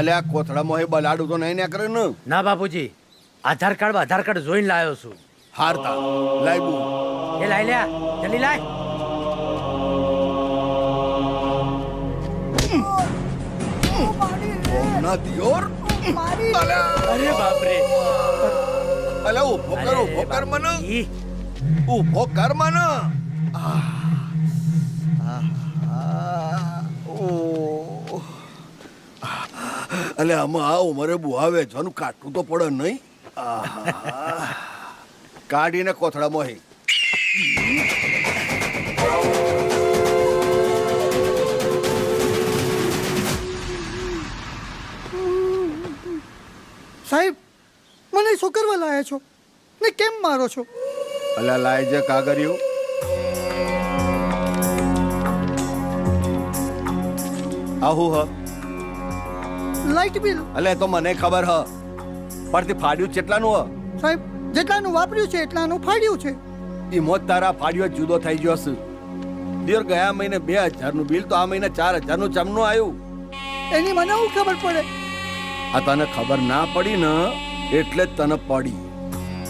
અલ્યા કોથળામાં એ બલાડું તો નહીં કરે ને? ના બાપુજી, આધાર કાર્ડ જોઈને લાવ્યો છું. હારતા લાઈબુ એ લાઈ લ્યા, જલ્દી લાય. ના દિયોર. અરે બાપ રે. અલ્યા ઊભો કર મને. ઊભો કર મને. અલે આમાં આ ઉમરે બુહાવે જનું કાટવું તો પડે નહીં. કાઢીને કોથળામાં હે. સાહેબ, મને શું કરવા લાયા છો ને કેમ મારો છો? અલ્યા લાય જે કાગરિયું. આહુ હ લાઇટ બિલ. અલે તો મને ખબર હ, પરથી ફાડ્યું કેટલાનું હ? સાહેબ, જેટલાનું વાપર્યું છે એટલાનું ફાડ્યું છે. ઈ મોત તારા ફાડ્યો જુદો થઈ ગયો હશે. દિયોર ગયા મહિને 2000 નું બિલ તો આ મહિને 4000 નું ચમનું આવ્યું. એની મને શું ખબર પડે? આ તને ખબર ના પડી ને એટલે જ તને પડી.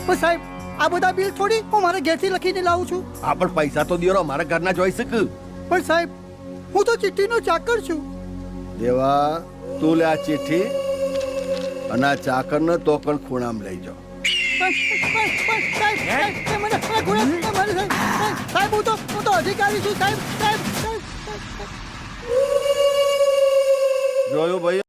પણ સાહેબ, આ બધા બિલ થોડી હું મારા ઘેરથી લખીને લાવું છું. આ પણ પૈસા તો દિયોર અમારા ઘરના જોઈ શક. પણ સાહેબ, હું તો ચિઠ્ઠીનો ચાકર છું. દેવા, તું લે આ ચિઠ્ઠી અને આ ચાકરને તો પણ ખૂણામાં લઈ જાઓ. સાહેબ, હું તો અધિકારી છું. સાહેબ, જોયું ભાઈ?